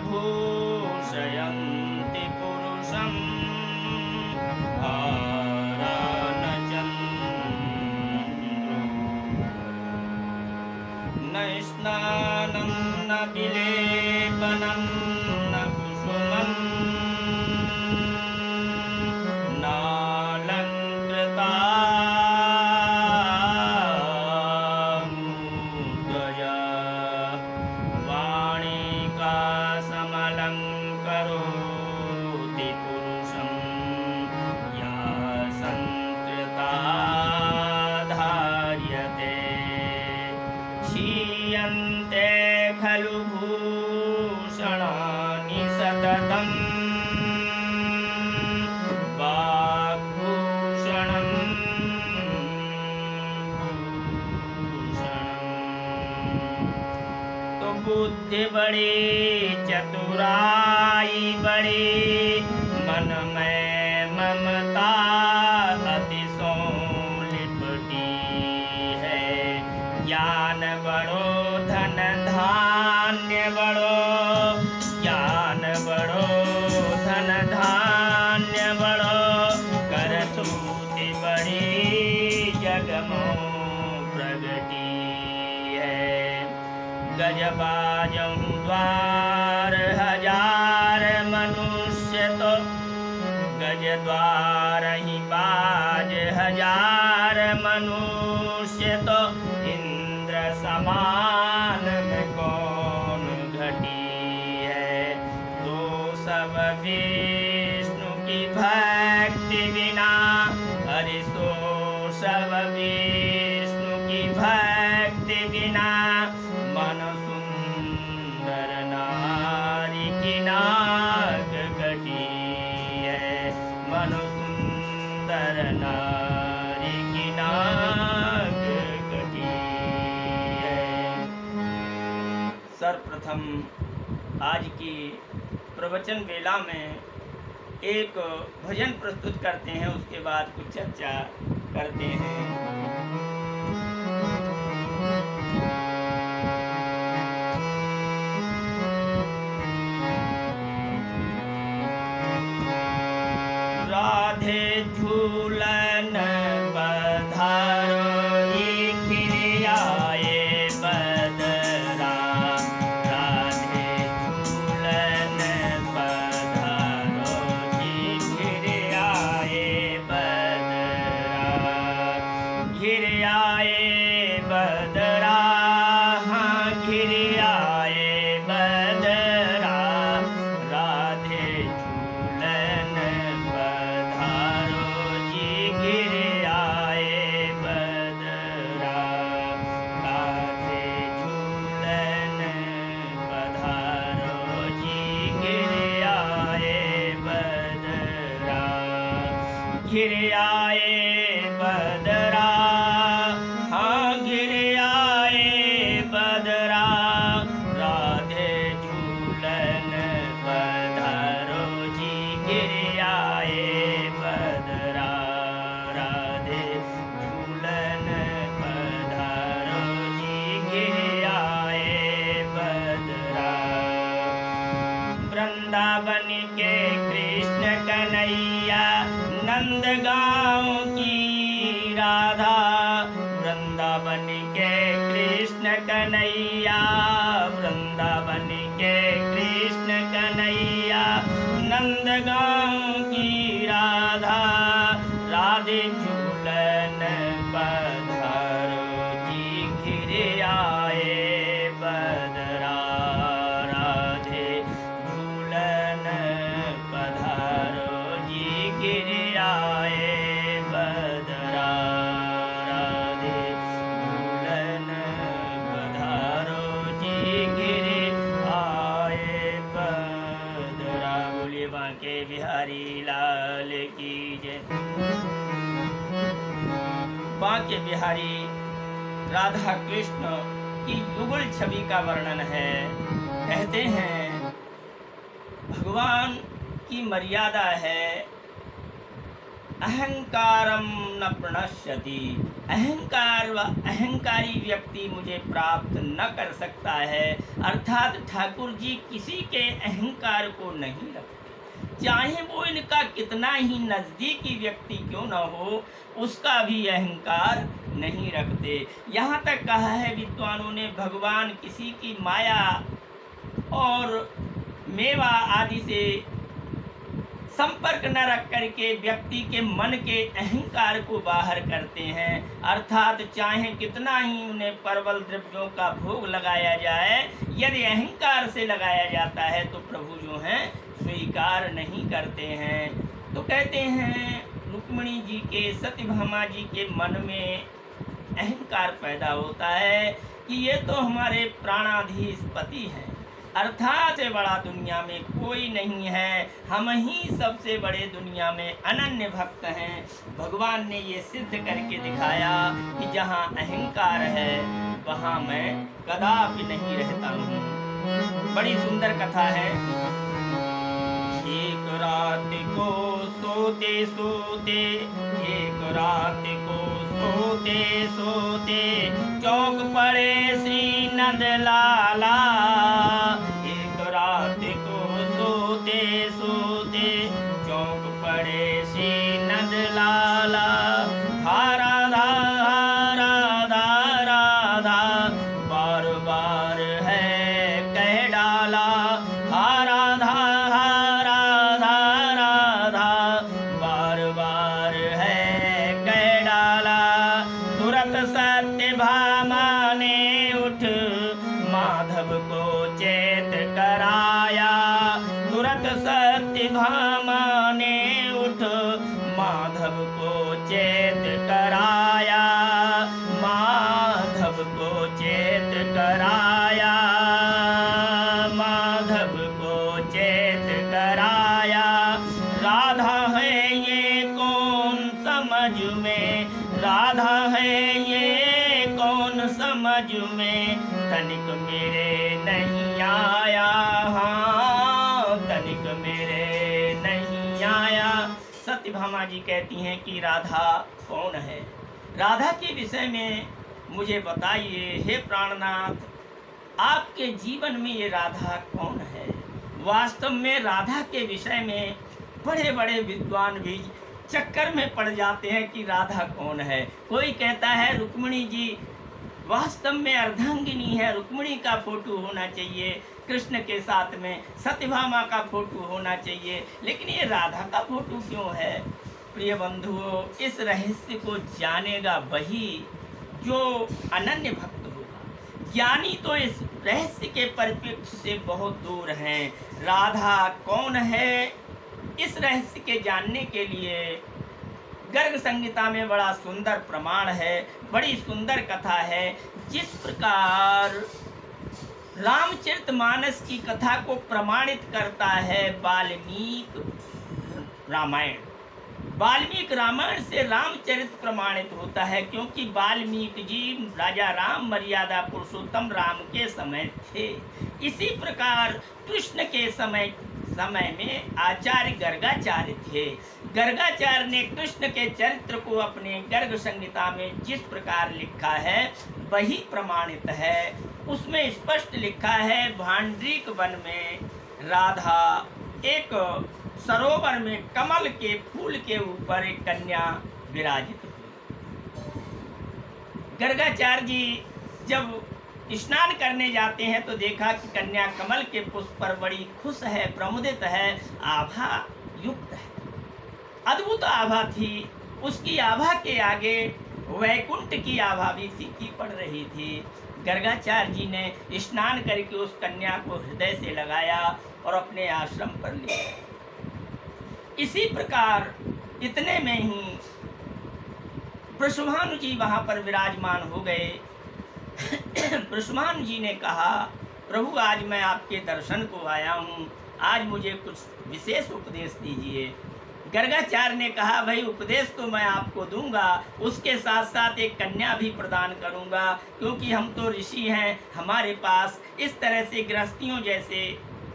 भूषयन्ति पुरुषं भारानचन्द्रो न स्नानं न विलेपनं न कुसुमं नालङ्कृता मूर्धया वाणिका समलङ्करोति पुरुषं या संस्कृता धार्यते क्षीयन्ते खलु भूषणानि सततं वाग्भूषणं भूषणम्। तो बुद्धि बड़ी चतुराई बड़ी मन में ममता अतिशो लिपटी है। ज्ञान बड़ो धन धान्य बड़ो, ज्ञान बड़ो धन धान्य बड़ो, करतूति बड़ी जगमो प्रगति है। गजबाजों द्वार हजार मनुष्य तो, गज द्वार ही बाज हजार मनुष्य तो, इंद्र समान में कौन घटी है। तो सब विष्णु की भक्ति बिना, हरि सो सब विष्णु की भक्ति बिना, मन सुंदर नारी की नाक कटी है। मन सुंदर नारी की नाक कटी है। सर्वप्रथम आज की प्रवचन वेला में एक भजन प्रस्तुत करते हैं, उसके बाद कुछ चर्चा करते हैं। राधे झूलन पधारो खिरियाए बदरा, राधे झूलन पधारो खिरियाए बदरा। घिरियाए बदरा, हाँ घिरियाए बदरा, राधे झूलन पधारो जी घिरियाए बदरा। राधे झूलन पधारो जी घिरियाए बदरा। घिरियाए बदरा, हाँ घिरियाए बदरा, राधे झूलन पधारो जी घिरियाए बदरा। राधे झूलन पधारो जी घिरियाए बदरा। वृंदावन के कृष्ण कन्हैया, नंदगांव की राधा, वृंदावन के कृष्ण कन्हैया, वृंदावन के कृष्ण कन्हैया, नंदगांव की राधा, राधे झूलन पधारो जी घिरियाए बदरा। राधे झूलन पधारो जी घिरियाए बदरा। राधे झूलन पधारो जी घिरियाए बदरा। बोलिए बांके बिहारी लाल की जय। बांके बिहारी राधा कृष्ण की युगल छवि का वर्णन है। कहते हैं भगवान की मर्यादा है अहंकारम न प्रणश्यति, अहंकार व अहंकारी व्यक्ति मुझे प्राप्त न कर सकता है। अर्थात ठाकुर जी किसी के अहंकार को नहीं रखते, चाहे वो इनका कितना ही नज़दीकी व्यक्ति क्यों न हो, उसका भी अहंकार नहीं रखते। यहाँ तक कहा है विद्वानों ने, भगवान किसी की माया और मेवा आदि से संपर्क न रख करके व्यक्ति के मन के अहंकार को बाहर करते हैं। अर्थात चाहे कितना ही उन्हें परवल द्रव्यों का भोग लगाया जाए, यदि अहंकार से लगाया जाता है तो प्रभु जो हैं स्वीकार नहीं करते हैं। तो कहते हैं रुक्मिणी जी के, सत्यभामा जी के मन में अहंकार पैदा होता है कि ये तो हमारे प्राणाधीश पति हैं, अर्थात से बड़ा दुनिया में कोई नहीं है, हम ही सबसे बड़े दुनिया में अनन्य भक्त हैं। भगवान ने ये सिद्ध करके दिखाया कि जहाँ अहंकार है वहाँ मैं कदापि नहीं रहता हूँ। बड़ी सुंदर कथा है। एक रात को सोते सोते, एक रात को सोते सोते चौक पड़े श्री नंद लाला। एक रात को सोते सोते चौक पड़े श्री नंद लाला। धारा धारा धारा धा बार बार है कह डाला। धारा धारा धारा धा बार बार है कह डाला। तुरंत सत्यभामा ने उठ माधव को चेत कराया। तुरंत सत्यभामा ने उठ माधव को चेत कराया। माधव को चेत कराया। माधव को चेत कराया। राधा है ये कौन समझ में, राधा है ये कौन समझ में, तनिक मेरे नहीं आया। हाँ, तनिक मेरे नहीं आया। सत्यभामा जी कहती हैं कि राधा कौन है, राधा के विषय में मुझे बताइए हे प्राणनाथ, आपके जीवन में ये राधा कौन है। वास्तव में राधा के विषय में बड़े बड़े विद्वान भी चक्कर में पड़ जाते हैं कि राधा कौन है। कोई कहता है रुक्मिणी जी वास्तव में अर्धांगिनी है, रुक्मिणी का फोटो होना चाहिए कृष्ण के साथ में, सत्यभामा का फोटो होना चाहिए, लेकिन ये राधा का फोटो क्यों है। प्रिय बंधुओं, इस रहस्य को जानेगा वही जो अनन्य भक्त होगा। ज्ञानी तो इस रहस्य के परिप्रेक्ष्य से बहुत दूर हैं। राधा कौन है, इस रहस्य के जानने के लिए गर्ग संहिता में बड़ा सुंदर प्रमाण है, बड़ी सुंदर कथा है। जिस प्रकार रामचरितमानस की कथा को प्रमाणित करता है वाल्मीकि रामायण, वाल्मीकि रामायण से रामचरित प्रमाणित होता है, क्योंकि वाल्मीकि जी राजा राम मर्यादा पुरुषोत्तम राम के समय थे। इसी प्रकार कृष्ण के समय में आचार्य गर्गाचार्य थे। गर्गाचार्य ने कृष्ण के चरित्र को अपने गर्ग संहिता में जिस प्रकार लिखा है वही प्रमाणित है। उसमें स्पष्ट लिखा है, भांड्रिक वन में राधा एक सरोवर में कमल के फूल के ऊपर एक कन्या विराजित हुई। गर्गाचार्य जी जब स्नान करने जाते हैं तो देखा कि कन्या कमल के पुष्प पर बड़ी खुश है, प्रमुदित है, आभा युक्त है, अद्भुत आभा थी। उसकी आभा के आगे वैकुंठ की आभा भी फीकी पड़ रही थी। गर्गाचार्य जी ने स्नान करके उस कन्या को हृदय से लगाया और अपने आश्रम पर ले गए। इसी प्रकार इतने में ही वृषभानु जी वहां पर विराजमान हो गए। वृषभानु जी ने कहा, प्रभु आज मैं आपके दर्शन को आया हूँ, आज मुझे कुछ विशेष उपदेश दीजिए। गर्गाचार्य ने कहा, भाई उपदेश तो मैं आपको दूंगा, उसके साथ साथ एक कन्या भी प्रदान करूंगा, क्योंकि हम तो ऋषि हैं, हमारे पास इस तरह से गृहस्थियों जैसे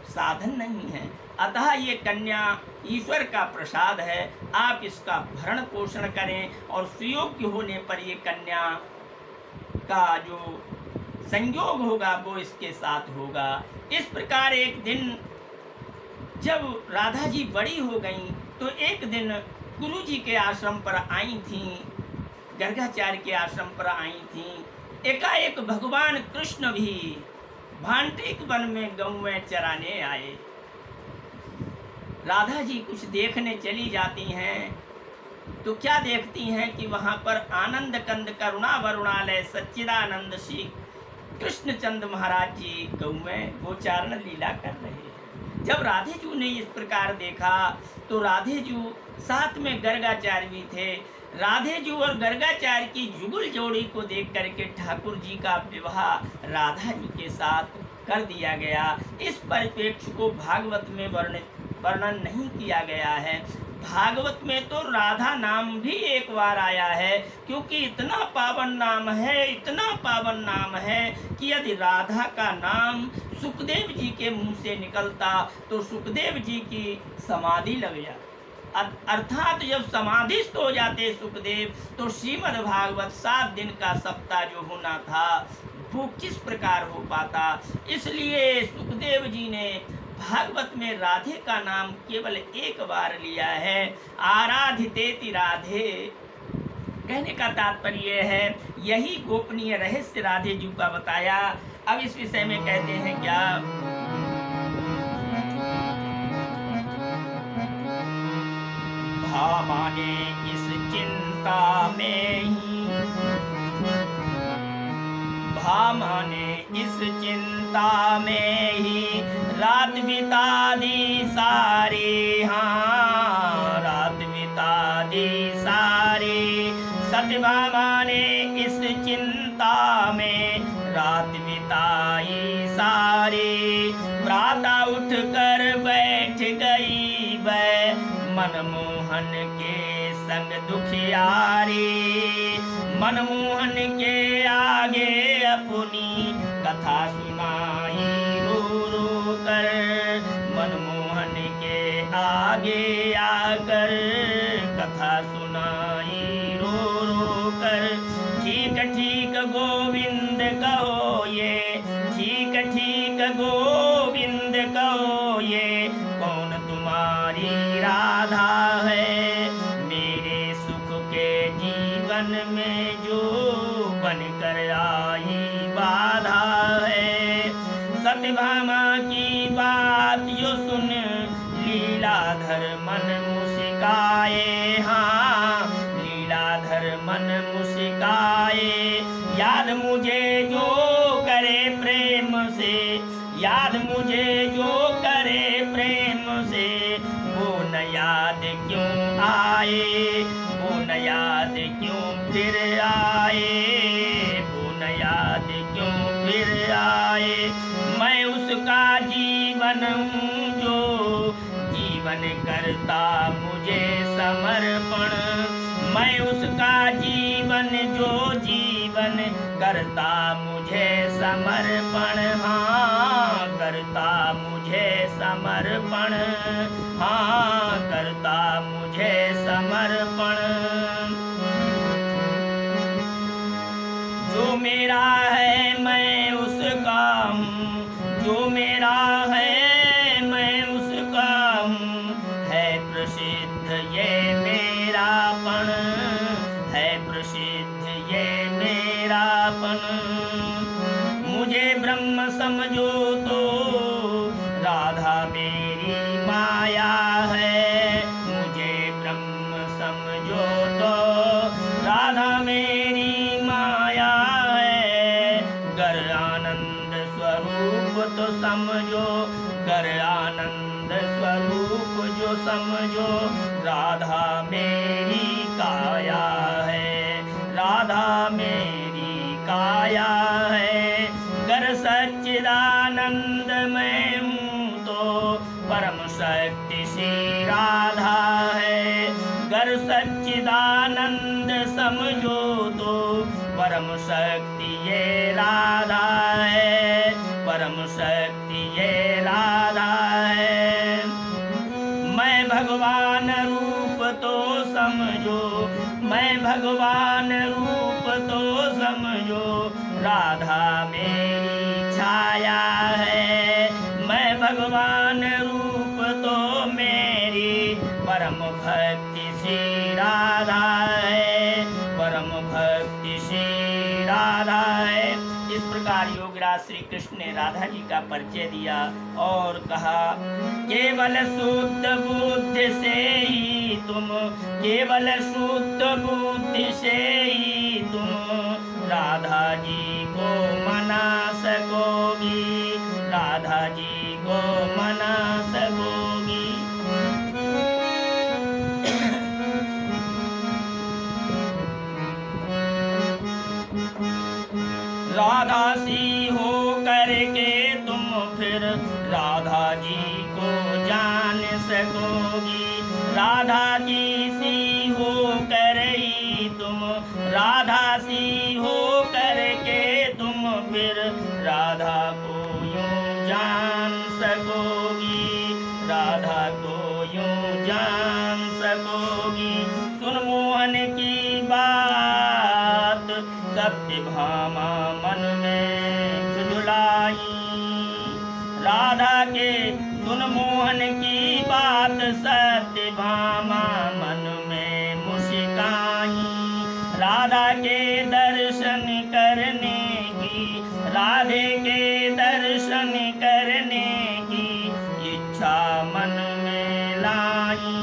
साधन नहीं है। अतः ये कन्या ईश्वर का प्रसाद है, आप इसका भरण पोषण करें और सुयोग्य होने पर ये कन्या का जो संयोग होगा वो इसके साथ होगा। इस प्रकार एक दिन जब राधा जी बड़ी हो गईं तो एक दिन गुरु जी के आश्रम पर आई थीं, गर्गाचार्य के आश्रम पर आई थीं। एकाएक भगवान कृष्ण भी भांट्रिक वन में गौएं चराने आए। राधा जी कुछ देखने चली जाती हैं तो क्या देखती हैं कि वहाँ पर आनंद कंद करुणा वरुणालय सच्चिदानंद श्री कृष्णचंद महाराज जी गौएं गोचारण लीला कर रहे हैं। जब राधेजू ने इस प्रकार देखा तो राधेजू साथ में गर्गाचार्य भी थे। राधेजू और गर्गाचार्य की जुगल जोड़ी को देख करके ठाकुर जी का विवाह राधा जी के साथ कर दिया गया। इस परिप्रेक्ष्य को भागवत में वर्णन नहीं किया गया है। भागवत में तो राधा नाम भी एक बार आया है, क्योंकि इतना पावन नाम है, इतना पावन नाम है कि यदि राधा का नाम सुखदेव जी के मुंह से निकलता तो सुखदेव जी की समाधि लग जाती। अर्थात जब समाधिस्थ हो जाते सुखदेव तो श्रीमद् भागवत 7 दिन का सप्ताह जो होना था वो किस प्रकार हो पाता। इसलिए सुखदेव जी ने भागवत में राधे का नाम केवल एक बार लिया है, आराधितेति राधे। कहने का तात्पर्य है यही गोपनीय रहस्य राधे जी का बताया। अब इस विषय में कहते हैं क्या, भामाने इस चिंता में ही, भामाने इस चिंता में ही रात बिता दी सारी, हाँ रात बिता दी सारी। सत्यभामा ने इस चिंता में रात बिताई सारी। प्रातः उठ कर बैठ गई वह मनमोहन के संग दुखियारी। मनमोहन के आगे अपनी कथा सुनाई रो रो कर। मनमोहन के आगे आकर कथा सुनाई रो रो कर। ठीक ठीक गोविंद कहो ये, ठीक ठीक गोविंद कहो ये, कौन तुम्हारी राधा है। मेरे सुख के जीवन में जो बनकर आई बाधा है। सत्यभामा की बात जो सुन लीलाधर मन मुस्काए, हाँ लीलाधर मन मुस्काए। याद मुझे जो करे प्रेम से, याद मुझे जो करे प्रेम से, वो न याद क्यों आए, वो न याद क्यों फिर आए, वो न याद क्यों फिर आए। मैं उसका जीवन हूँ जो जीवन करता मुझे समर्पण। मैं उसका जीवन जो जीवन करता मुझे समर्पण, हाँ करता मुझे समर्पण, हाँ करता मुझे समर्पण। जो मेरा है मैं उसका हूँ, जो मेरा है मैं उसका हूँ। है प्रसिद्ध ये मेरापन, है प्रसिद्ध ये मेरापन। मुझे ब्रह्म समझो तो राधा मेरी माया है। मुझे ब्रह्म समझो तो राधा मेरी माया है। गर आनंद स्वरूप तो समझो, गर आनंद स्वरूप जो समझो, राधा मेरी काया है, राधा मेरी काया है। गर सच्चिदानंद मैं हूँ तो परम शक्ति श्री राधा है। गर सच्चिदानंद समझो तो परम शक्ति ये राधा है, परम शक्ति ये राधा राधा मेरी छाया है, मैं भगवान रूप तो मेरी परम भक्ति श्री राधा है, परम भक्ति श्री राधा है। इस प्रकार योगीराज श्री कृष्ण ने राधा जी का परिचय दिया और कहा, केवल शुद्ध बुद्धि से ही तुम, केवल शुद्ध बुद्धि से ही तुम राधा जी को मना सकोगी, राधा जी को मना सकोगी। राधा सी हो करके तुम फिर राधा जी को जान सकोगी, राधा जी सी हो कर ही तुम, राधा सी हो करके तुम फिर राधा को यूं जान सकोगी, राधा को यूं जान सकोगी। सुन मोहन की बात सत्यभामा मन में झुलाइ, राधा के सुन मोहन की बात सत्यभामा मन में मुस्काई, राधा के दर्शन करने की, राधे के दर्शन करने की इच्छा मन में लाई,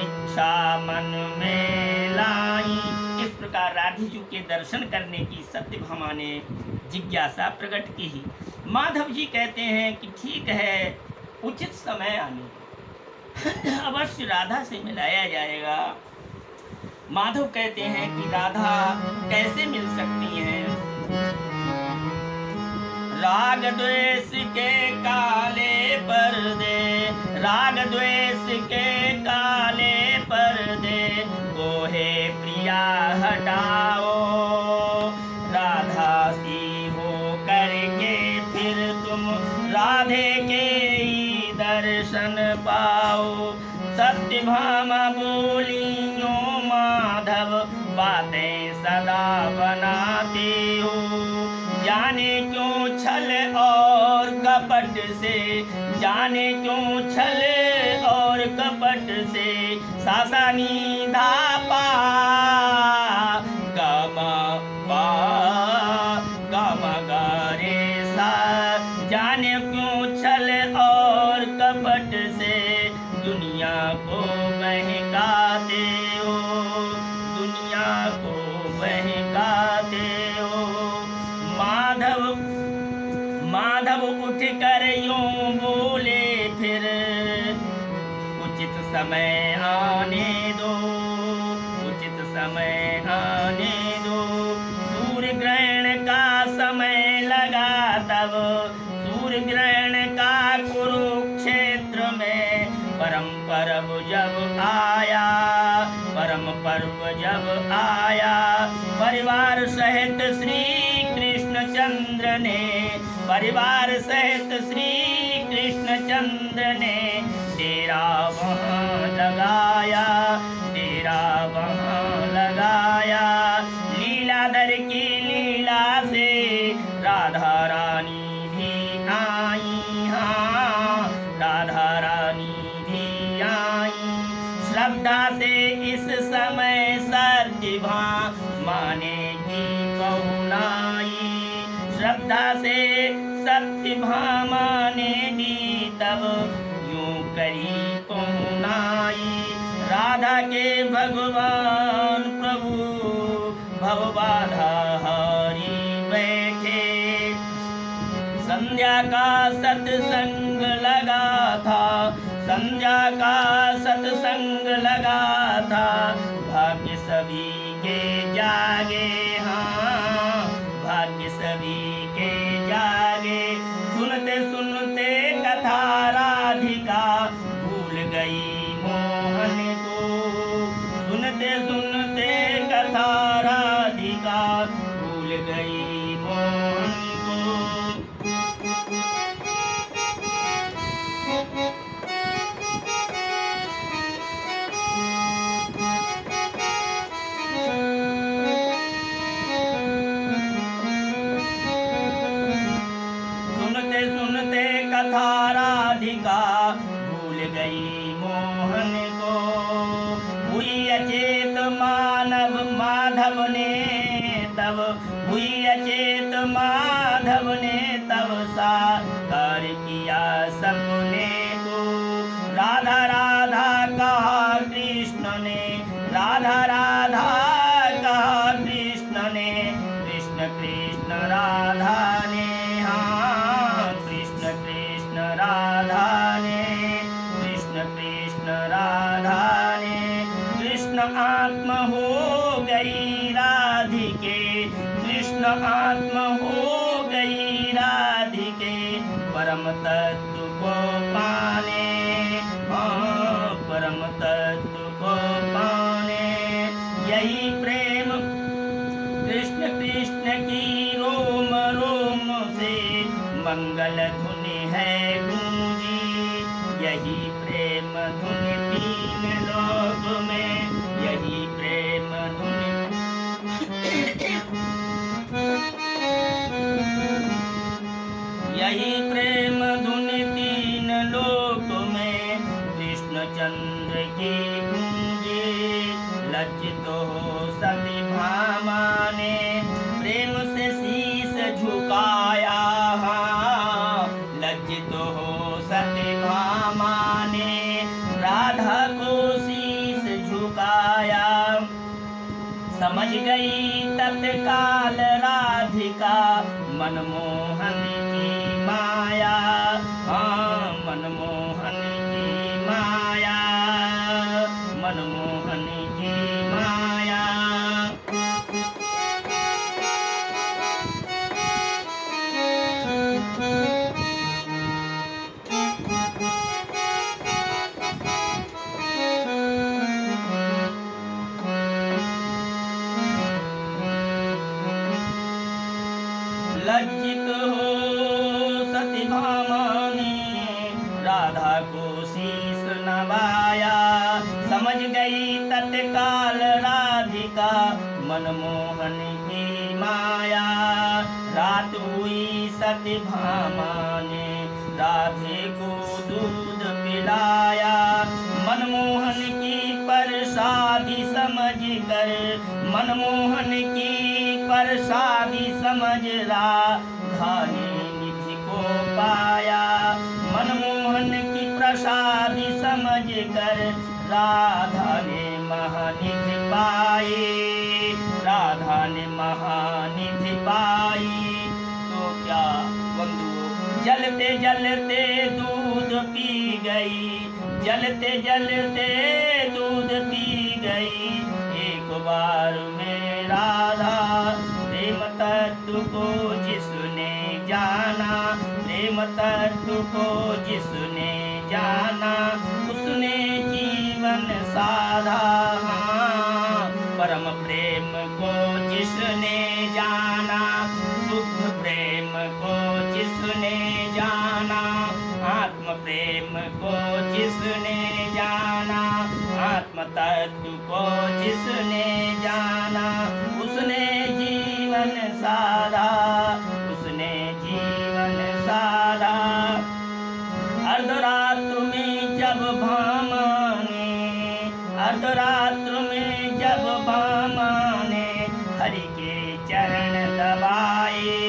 इच्छा मन में लाई। इस प्रकार राधे जी के दर्शन करने की सत्यभामा ने जिज्ञासा प्रकट की। माधव जी कहते हैं कि ठीक है, उचित समय आने अवश्य राधा से मिलाया जाएगा। माधव कहते हैं कि राधा कैसे मिल सकती हैं? राग द्वेष के काले पर्दे, राग द्वेष के काले पर्दे गोहे प्रिया हटाओ, राधा सी हो करके फिर तुम राधे के ही दर्शन पाओ। सत्यभामा बोली, यो माधव बातें सदा बनाते हो, जाने क्यों छल और कपट से, जाने क्यों छल और कपट से, सासा नी धा पा गा पा गा गा रे सा, जाने क्यों छल और कपट से दुनिया को बहकाते हो, दुनिया को बहकाते हो। माधव उठ कर यूं बोले फिर, उचित समय आने दो, उचित समय आने दो। सूर्य ग्रहण का समय लगा तब, सूर्य ग्रहण का कुरुक्षेत्र में परम पर्व जब आया, परम पर्व जब आया, परिवार सहित श्री कृष्णचंद्र ने, परिवार सहित श्री कृष्णचंद्र ने डेरा वहाँ लगाया, डेरा वहाँ लगाया। लीलाधर की लीला से राधा रानी भी आई, हाँ राधा रानी भी आई। श्रद्धा से इस समय सत्यभामा ने की पहुनाई, श्रद्धा से सत्यभामा ने दी तब यूं करी पहुनाई। राधा के भगवान प्रभु भवबाधा हारी बैठे, संध्या का सत्संग लगा था, संध्या का सत्संग लगा था। भाग्य सभी के जागे, हाँ भाग्य सभी के जागे। सुनते सुनते कथा राधिका भूल गई मोहन को, सुनते सुनते कथा राधिका भूल गई मोहन को। राधिका भूल गई मोहन को। हुई अचेत मानव माधव ने तब, हुई अचेत माधव ने तब साकार किया सपने को। राधा राधा कहा कृष्ण ने, राधा राधा कहा कृष्ण ने, कृष्ण कृष्ण राधा ने, हाँ कृष्ण कृष्ण राधा ने, कृष्ण कृष्ण राधा ने। कृष्ण आत्म हो गई राधिके, कृष्ण आत्म हो गई राधिके, परम तत्व को पाने, हाँ परम तत्व को पाने। यही प्रेम कृष्ण कृष्ण की रोम रोम से मंगल धुनि है गूंजी। यही प्रेम धुनि तीन लोक में, यही प्रेम धुनि यही प्रेम धुनि तीन लोक में कृष्णचंद्र की गूंजी। लज्जित हो सती भामा ने प्रेम से शीस झुकाया, लज्जित हो सती भामा ने राधा को शीस झुकाया। समझ गई तत्काल राधिका मनमोहन की माया, हाँ मनमोहन की माया, मनमोहन की माया। लज्जित हो सती भामा ने राधा को शीस नवाया। समझ गई तत्काल राधिका मनमोहन की माया। रात हुई सती भामा ने राधे को दूध पिलाया। मनमोहन की परसादी समझ कर, मनमोहन की परसादी समझ राधा ने निधि को पाया। मनमोहन की प्रसादी समझ कर राधा ने महानिधि पाई, राधा ने महानिधि पाई। तो क्या बंधुओं, जलते जलते दूध पी गई, जलते जलते दूध पी गई। एक बार में राधा प्रेम तत्व को जिसने जाना, प्रेम तत्व को जिसने जाना, उसने जीवन साधा। परम प्रेम को जिसने जाना, शुद्ध प्रेम को जिसने जाना, आत्म प्रेम को जिसने जाना, आत्म तत्व को जिसने जाना, उसने जीवन साधा, उसने जीवन साधा। अर्धरात्र में जब भामा ने, अर्धरात्र में जब भामा ने हरि के चरण दबाए,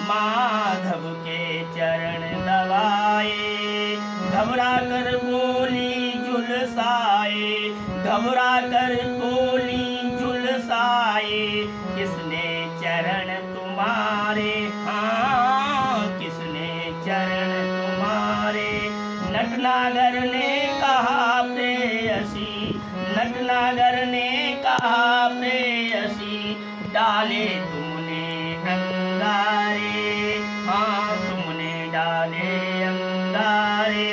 माधव के चरण दबाए। घबरा कर बोली झुलसाए, घबरा कर बोली झुलसाए, किसने चरण तुम्हारे, हाँ किसने चरण तुम्हारे। नटनागर ने कहा प्रेयसी, नटनागर ने कहा प्रेयसी, डाले तुमने अंगारे, हाँ तुमने डाले अंगारे।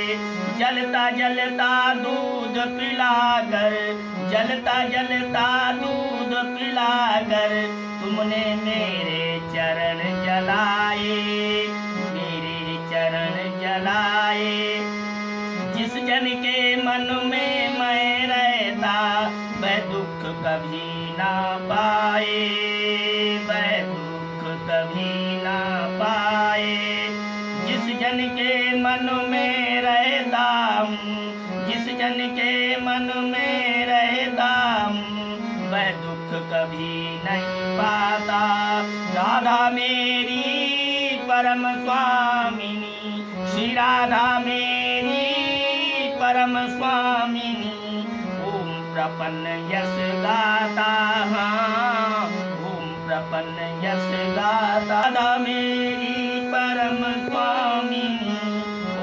जलता जलता दूध पिलाकर, जलता जलता दूध पिलाकर, तुमने मेरे चरण जलाए, मेरे चरण जलाए। जिस जन के मन में मैं रहता, वह दुख कभी ना पाए, वह दुख कभी ना पाए। जिस जन के मन में रह जन के मन में रहता वह दुख कभी नहीं पाता। राधा मेरी परम स्वामिनी, श्री राधा मेरी परम स्वामिनी। ओम प्रपन्न यश गाता, हाँ ओम प्रपन्न यश गाता। राधा मेरी परम स्वामिनी,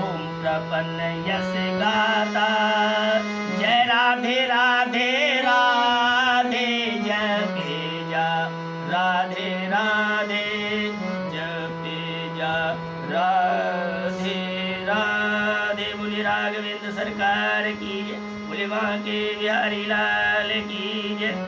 ओम प्रपन्न यश गाता। जय राधे राधे राधे जपे जा, राधे राधे जपे जा, राधे राधे। बोले राघवेंद्र सरकार की जय, बोले वहाँ के बिहारी लाल की जय।